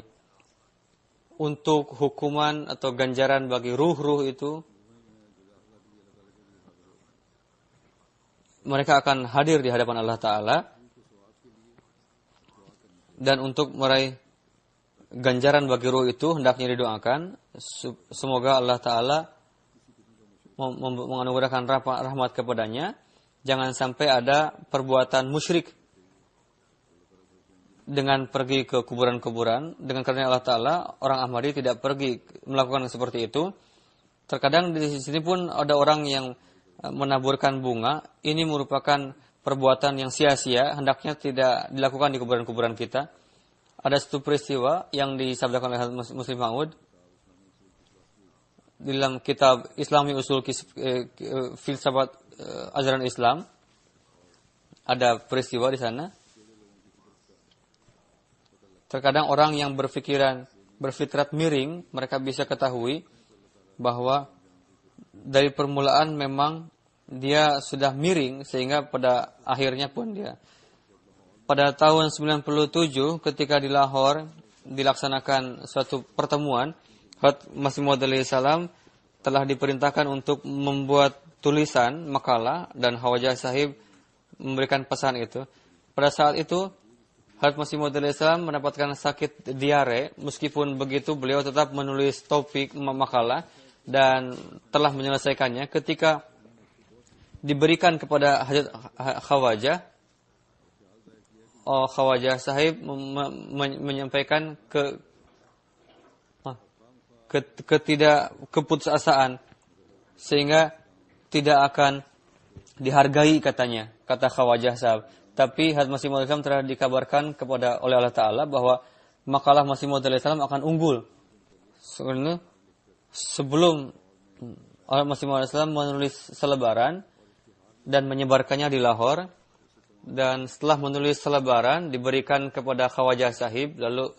Untuk hukuman atau ganjaran bagi ruh-ruh itu, mereka akan hadir di hadapan Allah Ta'ala. Dan untuk meraih ganjaran bagi ruh itu, hendaknya didoakan. Semoga Allah Ta'ala menganugerahkan rahmat kepadanya. Jangan sampai ada perbuatan musyrik dengan pergi ke kuburan-kuburan. Dengan karena Allah Ta'ala, orang Ahmadi tidak pergi melakukan seperti itu. Terkadang di sini pun ada orang yang menaburkan bunga. Ini merupakan perbuatan yang sia-sia, hendaknya tidak dilakukan di kuburan-kuburan kita. Ada satu peristiwa yang disabdakan oleh Muslim Maud dalam kitab Islami Usul Filsafat Ajaran Islam. Ada peristiwa di sana. Terkadang orang yang berfitrat miring, mereka bisa ketahui bahwa dari permulaan memang dia sudah miring, sehingga pada akhirnya pun dia. Pada tahun 97 ketika di Lahore dilaksanakan suatu pertemuan, Hadrat Masih Maud salam telah diperintahkan untuk membuat tulisan makalah dan Khawajah Sahib memberikan pesan itu. Pada saat itu Hadrat Masih Maud salam mendapatkan sakit diare, meskipun begitu beliau tetap menulis topik makalah dan telah menyelesaikannya. Ketika diberikan kepada Hajat Khawajah, Khawajah Sahib menyampaikan keputusasaan, sehingga tidak akan dihargai katanya, kata Khawajah Sahib. Tapi Hadrat Masih Maud telah dikabarkan oleh Allah Ta'ala bahwa makalah Masih Maud akan unggul. Sebenarnya sebelum Masih Maud menulis selebaran dan menyebarkannya di Lahore, dan setelah menulis selebaran diberikan kepada Khawajah Sahib, lalu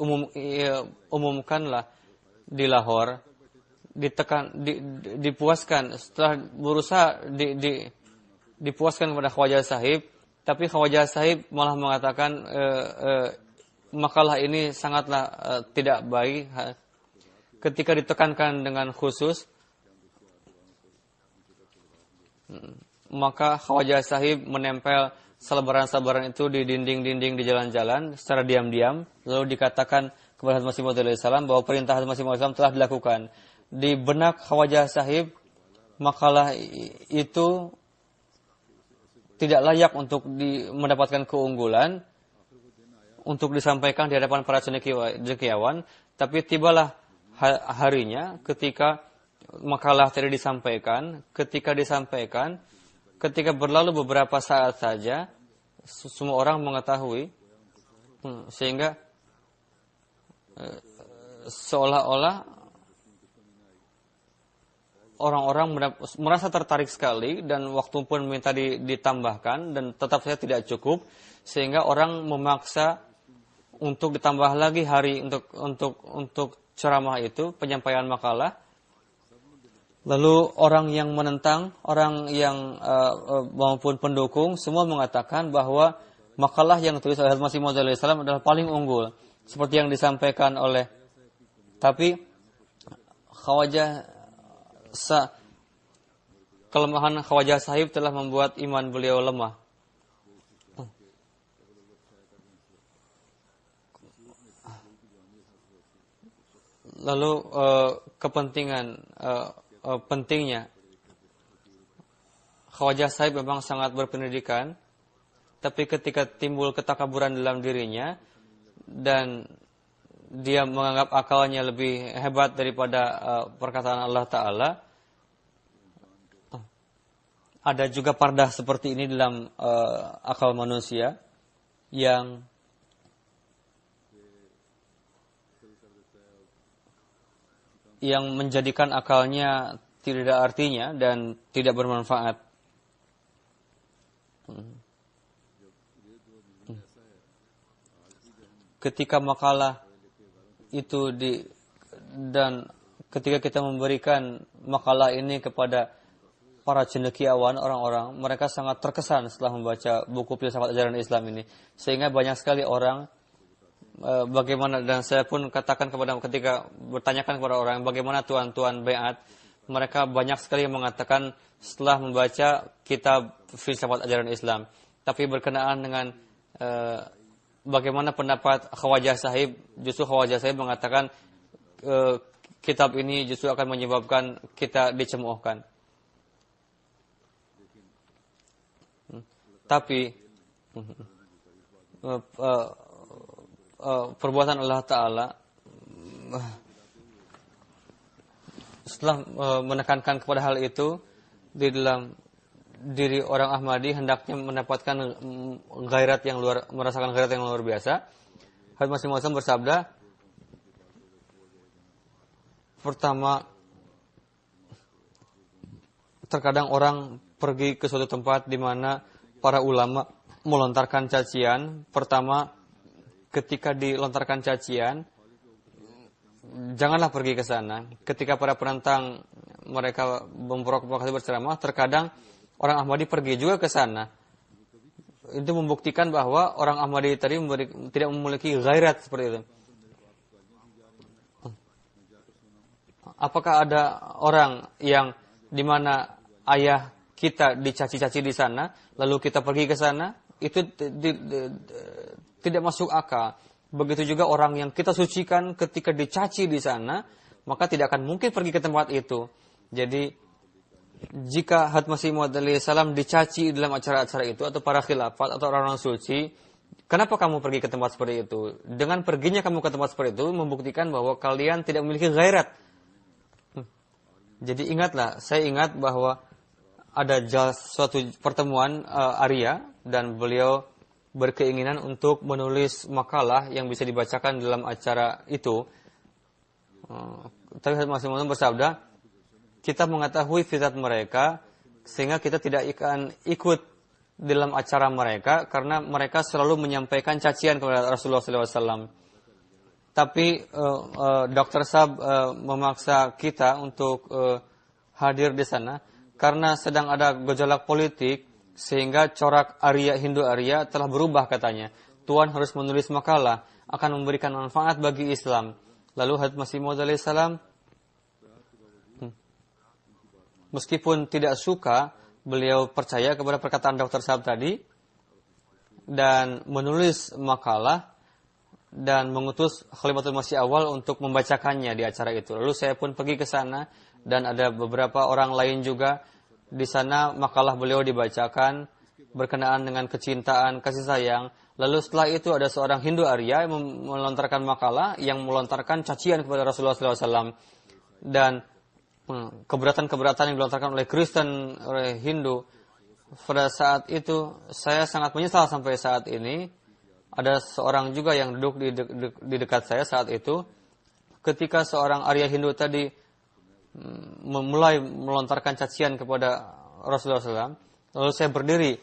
umumkanlah di Lahore, dipuaskan. Setelah berusaha dipuaskan kepada Khawajah Sahib, tapi Khawajah Sahib malah mengatakan makalah ini sangatlah tidak baik. Ketika ditekankan dengan khusus, maka Khawajah Sahib menempel selebaran-selebaran itu di dinding-dinding di jalan-jalan secara diam-diam. Lalu dikatakan kepada Hadrat Masih Maud salam bahwa perintah Hadrat Masih Maud telah dilakukan. Di benak Khawajah Sahib, makalah itu tidak layak untuk mendapatkan keunggulan, untuk disampaikan di hadapan para cendekiawan. Tapi tibalah harinya ketika makalah tadi disampaikan. Ketika berlalu beberapa saat saja, semua orang mengetahui, sehingga seolah-olah orang-orang merasa tertarik sekali, dan waktu pun minta ditambahkan, dan tetap saja tidak cukup, sehingga orang memaksa untuk ditambah lagi hari untuk ceramah itu, penyampaian makalah. Lalu orang yang menentang, orang yang maupun pendukung, semua mengatakan bahwa makalah yang ditulis oleh Masih Maud salam adalah paling unggul, seperti yang disampaikan oleh. Tapi kelemahan Khawajah Sahib telah membuat iman beliau lemah. Lalu pentingnya Khawajah Sahib memang sangat berpendidikan, tapi ketika timbul ketakaburan dalam dirinya dan dia menganggap akalnya lebih hebat daripada perkataan Allah Ta'ala, ada juga pardah seperti ini dalam akal manusia yang menjadikan akalnya tidak ada artinya dan tidak bermanfaat. Ketika makalah itu dan ketika kita memberikan makalah ini kepada para cendekiawan, orang-orang, mereka sangat terkesan setelah membaca buku filsafat ajaran Islam ini. Sehingga banyak sekali orang, bagaimana, dan saya pun katakan ketika bertanyakan kepada orang, bagaimana tuan-tuan Baiat, mereka banyak sekali yang mengatakan setelah membaca kitab filsafat ajaran Islam. Tapi berkenaan dengan bagaimana pendapat Khawajah Sahib, justru Khawajah Sahib mengatakan kitab ini justru akan menyebabkan kita dicemoohkan. Tapi perbuatan Allah Ta'ala setelah menekankan kepada hal itu di dalam diri orang Ahmadi hendaknya mendapatkan merasakan gairat yang luar biasa. Hadits Masih Maud bersabda, pertama, terkadang orang pergi ke suatu tempat di mana para ulama melontarkan cacian. Pertama, ketika dilontarkan cacian, janganlah pergi ke sana. Ketika para penentang mereka memprovokasi berceramah, terkadang orang Ahmadi pergi juga ke sana. Itu membuktikan bahwa orang Ahmadi tadi tidak memiliki ghairat seperti itu. Apakah ada orang yang dimana ayah kita dicaci-caci di sana, lalu kita pergi ke sana? Itu tidak masuk akal. Begitu juga orang yang kita sucikan ketika dicaci di sana, maka tidak akan mungkin pergi ke tempat itu. Jadi, jika Hadits Masih Maud salam dicaci dalam acara-acara itu, atau para khilafat, atau orang-orang suci, kenapa kamu pergi ke tempat seperti itu? Dengan perginya kamu ke tempat seperti itu, membuktikan bahwa kalian tidak memiliki ghairat. Jadi ingatlah, saya ingat bahwa ada suatu pertemuan Arya, dan beliau berkeinginan untuk menulis makalah yang bisa dibacakan dalam acara itu. Tapi Hadits Masih Maud bersabda, kita mengetahui fitrah mereka, sehingga kita tidak akan ikut dalam acara mereka, karena mereka selalu menyampaikan cacian kepada Rasulullah SAW. Tapi Dr. Sab memaksa kita untuk hadir di sana, karena sedang ada gejolak politik, sehingga corak Hindu Arya telah berubah katanya. Tuan harus menulis makalah, akan memberikan manfaat bagi Islam. Lalu Hadits Masih Maud salam, meskipun tidak suka, beliau percaya kepada perkataan Dr. Sab tadi, dan menulis makalah, dan mengutus Khalifatul Masih Awal untuk membacakannya di acara itu. Lalu saya pun pergi ke sana, dan ada beberapa orang lain juga. Di sana makalah beliau dibacakan berkenaan dengan kecintaan, kasih sayang. Lalu setelah itu ada seorang Hindu Arya yang melontarkan makalah, yang melontarkan cacian kepada Rasulullah SAW. Dan keberatan-keberatan yang dilontarkan oleh Kristen, oleh Hindu. Pada saat itu saya sangat menyesal sampai saat ini. Ada seorang juga yang duduk di dekat saya saat itu. Ketika seorang Arya Hindu tadi mulai melontarkan cacian kepada Rasulullah SAW, lalu saya berdiri.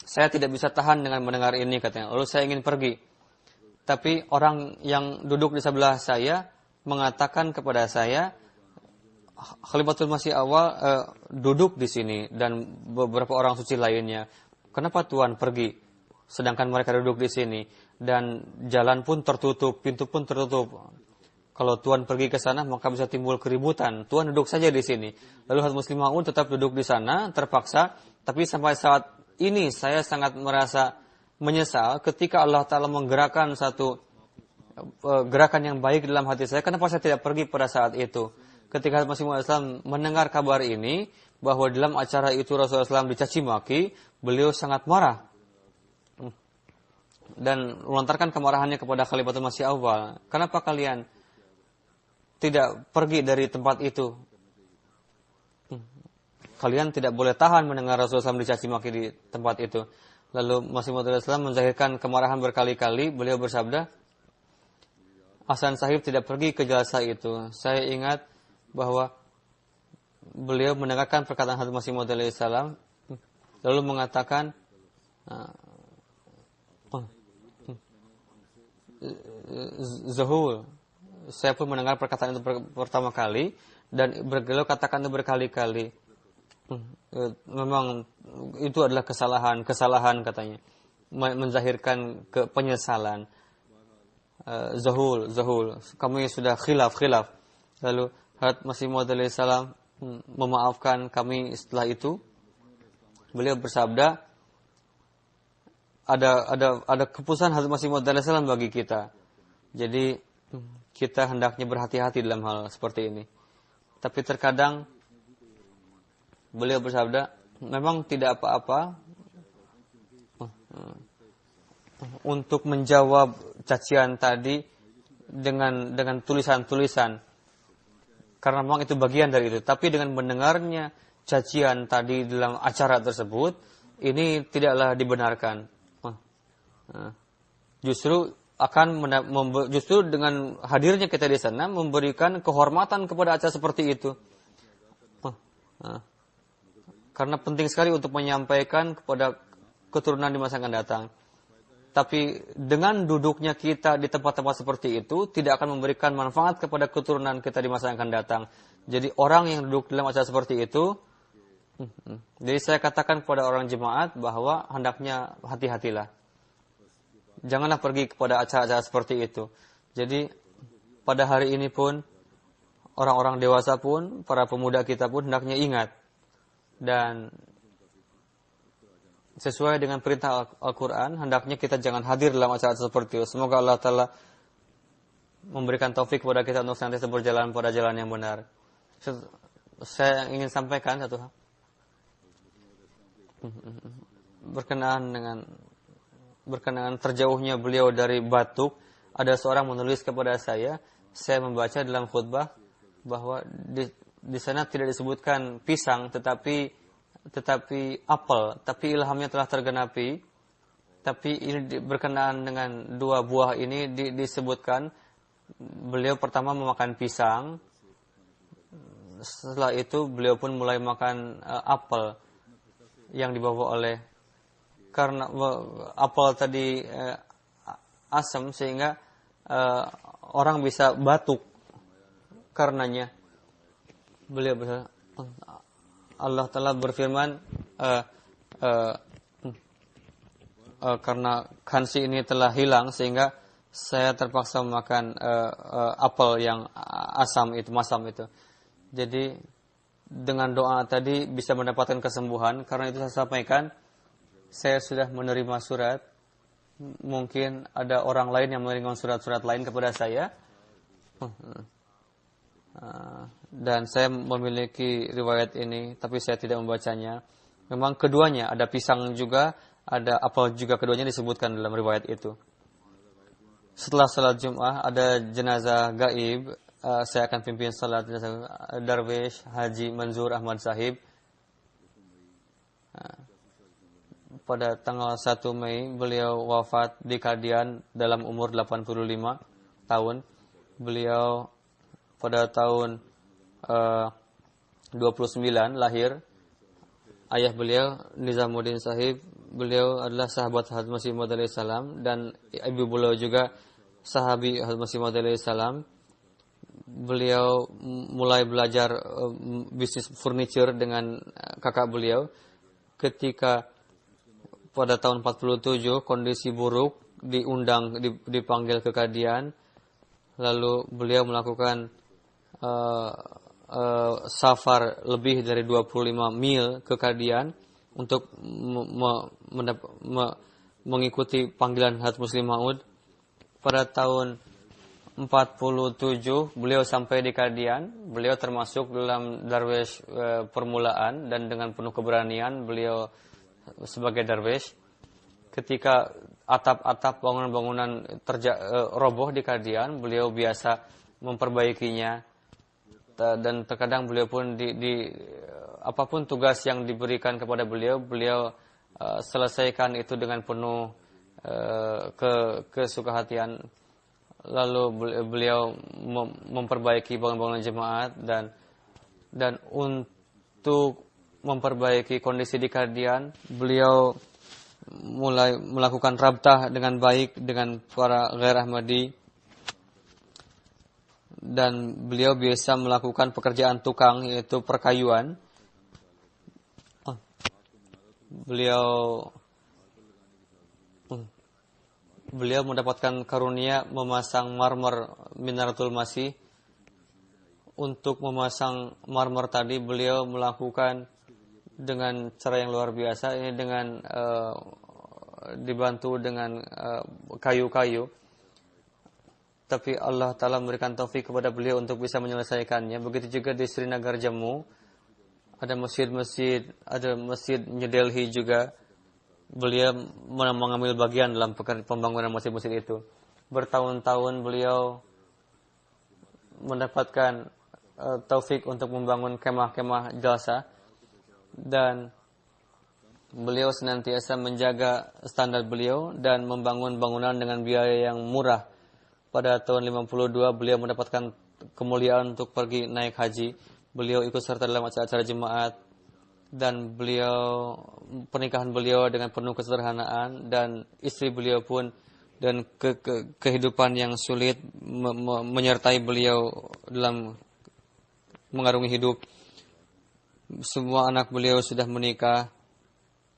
Saya tidak bisa tahan dengan mendengar ini, katanya. Lalu saya ingin pergi. Tapi orang yang duduk di sebelah saya mengatakan kepada saya, Khalifatul Masih Awal duduk di sini, dan beberapa orang suci lainnya. Kenapa Tuan pergi? Sedangkan mereka duduk di sini, dan jalan pun tertutup, pintu pun tertutup. Kalau Tuan pergi ke sana, maka bisa timbul keributan. Tuan duduk saja di sini. Lalu Hadits Masih Maud tetap duduk di sana, terpaksa. Tapi sampai saat ini saya sangat merasa menyesal ketika Allah Ta'ala menggerakkan satu gerakan yang baik dalam hati saya. Kenapa saya tidak pergi pada saat itu? Ketika Hadits Masih Maud mendengar kabar ini, bahwa dalam acara itu Rasulullah SAW dicaci maki, beliau sangat marah. Dan melontarkan kemarahannya kepada Khalifatul Masih Awal. Kenapa kalian tidak pergi dari tempat itu? Kalian tidak boleh tahan mendengar Rasulullah SAW dicaci maki di tempat itu. Lalu Masih Maud menzahirkan kemarahan berkali-kali. Beliau bersabda, Hasan Sahib tidak pergi ke jalsa itu. Saya ingat bahwa beliau mendengarkan perkataan Hadits Masih Maud salam, lalu mengatakan, Zuhul. Saya pun mendengar perkataan itu pertama kali, Dan beliau katakan itu berkali-kali. Memang itu adalah kesalahan katanya. Menzahirkan penyesalan. Zahul. Kami sudah khilaf. Lalu Hazrat Masih Maud alaihissalam memaafkan kami setelah itu. Beliau bersabda, ada keputusan Hazrat Masih Maud alaihissalam bagi kita. Jadi kita hendaknya berhati-hati dalam hal seperti ini. Tapi terkadang beliau bersabda, memang tidak apa-apa untuk menjawab cacian tadi dengan tulisan-tulisan. Karena memang itu bagian dari itu. Tapi dengan mendengarnya cacian tadi dalam acara tersebut, ini tidaklah dibenarkan. Justru dengan hadirnya kita di sana memberikan kehormatan kepada acara seperti itu. Karena penting sekali untuk menyampaikan kepada keturunan di masa akan datang. Tapi dengan duduknya kita di tempat-tempat seperti itu tidak akan memberikan manfaat kepada keturunan kita di masa yang akan datang. Jadi orang yang duduk dalam acara seperti itu, jadi saya katakan kepada orang jemaat bahwa hendaknya hati-hatilah. Janganlah pergi kepada acara-acara seperti itu. Jadi pada hari ini pun orang-orang dewasa pun, para pemuda kita pun hendaknya ingat. Dan sesuai dengan perintah Al-Quran, hendaknya kita jangan hadir dalam acara seperti itu. Semoga Allah Ta'ala memberikan taufik kepada kita untuk senantiasa berjalan pada jalan yang benar. Saya ingin sampaikan satu hal. Berkenaan terjauhnya beliau dari batuk, ada seorang menulis kepada saya membaca dalam khutbah bahwa di sana tidak disebutkan pisang tetapi apel, tapi ilhamnya telah tergenapi. Tapi ini berkenaan dengan dua buah ini disebutkan beliau pertama memakan pisang, setelah itu beliau pun mulai makan apel yang dibawa oleh, karena apel tadi asam sehingga orang bisa batuk karenanya. Beliau Allah Ta'ala berfirman, karena kansi ini telah hilang sehingga saya terpaksa memakan apel yang masam itu. Jadi dengan doa tadi bisa mendapatkan kesembuhan. Karena itu saya sampaikan, saya sudah menerima surat. Mungkin ada orang lain yang menerima surat-surat lain kepada saya. Dan saya memiliki riwayat ini, tapi saya tidak membacanya. Memang keduanya, ada pisang juga, ada apel juga, keduanya disebutkan dalam riwayat itu. Setelah salat Jum'ah, ada jenazah gaib. Saya akan pimpin salat jenazah Darwish Haji Manzur Ahmad Sahib. Pada tanggal 1 Mei, beliau wafat di Kadian dalam umur 85 tahun. Beliau pada tahun 29 lahir. Ayah beliau Nizamuddin Sahib, beliau adalah sahabat Hazrat Masih Maud alaihissalam, dan ibu beliau juga sahabi Hazrat Masih Maud alaihissalam. Beliau mulai belajar bisnis furniture dengan kakak beliau. Ketika pada tahun 47 kondisi buruk, dipanggil ke Kadian, lalu beliau melakukan safar lebih dari 25 mil ke Kadian untuk mengikuti panggilan Hazrat Muslim Maud. Pada tahun 47 beliau sampai di Kadian. Beliau termasuk dalam darwish permulaan, dan dengan penuh keberanian beliau sebagai darwish. Ketika atap-atap bangunan-bangunan roboh di Kadian, beliau biasa memperbaikinya. Dan terkadang beliau pun apapun tugas yang diberikan kepada beliau selesaikan itu dengan penuh kesukahatian. Lalu beliau memperbaiki bangunan-bangunan jemaat, dan untuk memperbaiki kondisi di Kadian, beliau mulai melakukan rabtah dengan baik dengan para ghair Ahmadi. dan beliau biasa melakukan pekerjaan tukang, yaitu perkayuan. Beliau mendapatkan karunia memasang marmer Minaratul Masih. Untuk memasang marmer tadi beliau melakukan dengan cara yang luar biasa. Ini dengan dibantu dengan kayu-kayu. Tapi Allah Ta'ala memberikan taufik kepada beliau untuk bisa menyelesaikannya. Begitu juga di Srinagar Jammu. Ada masjid-masjid, ada masjid New Delhi juga. Beliau mengambil bagian dalam pembangunan masjid-masjid itu. Bertahun-tahun beliau mendapatkan taufik untuk membangun kemah-kemah jalsa. Dan beliau senantiasa menjaga standar beliau dan membangun bangunan dengan biaya yang murah. Pada tahun 52 beliau mendapatkan kemuliaan untuk pergi naik haji. Beliau ikut serta dalam acara-acara jemaat. Dan pernikahan beliau dengan penuh kesederhanaan, dan istri beliau pun dan kehidupan yang sulit menyertai beliau dalam mengarungi hidup. Semua anak beliau sudah menikah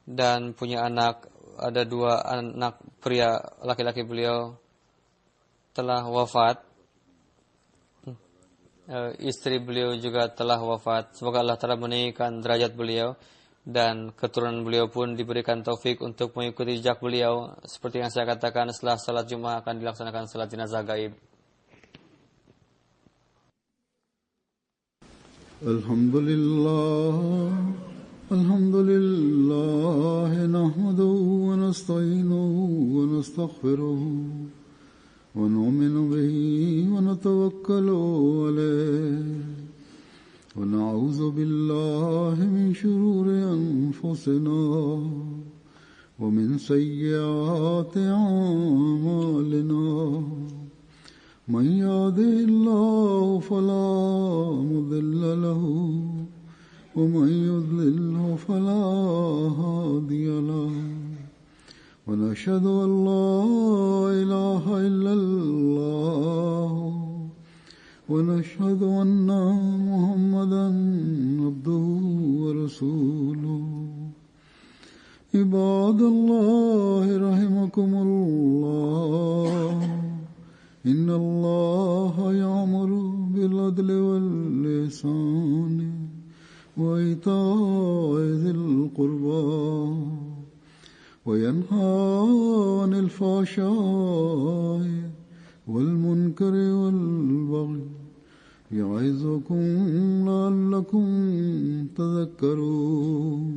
dan punya anak. Ada 2 anak pria laki-laki beliau telah wafat. Istri beliau juga telah wafat. Semoga Allah Ta'ala meninggikan derajat beliau, dan keturunan beliau pun diberikan taufik untuk mengikuti jejak beliau. Seperti yang saya katakan, setelah salat Jumat akan dilaksanakan salat jenazah gaib. Alhamdulillah nahmaduhu wa nasta'inuhu wa nastaghfiruh. ونؤمن به ونتوكل عليه ونعوذ بالله من شرور أنفسنا ومن سيئات أعمالنا من يهده الله فلا مضل له ومن يضلل فلا هادي له ونشهد أن لا إله إلا الله ونشهد أن محمدا عبده ورسوله عباد الله رحمكم الله إن الله يأمر بالعدل والإحسان وإيتاء ذي القربى وينهى عن الفحشاء والمنكر والبغي يعظكم لعلكم تذكرون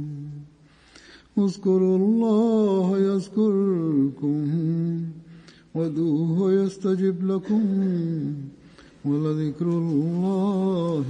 اذكروا الله يذكركم وادعوه يستجب لكم ولذكر الله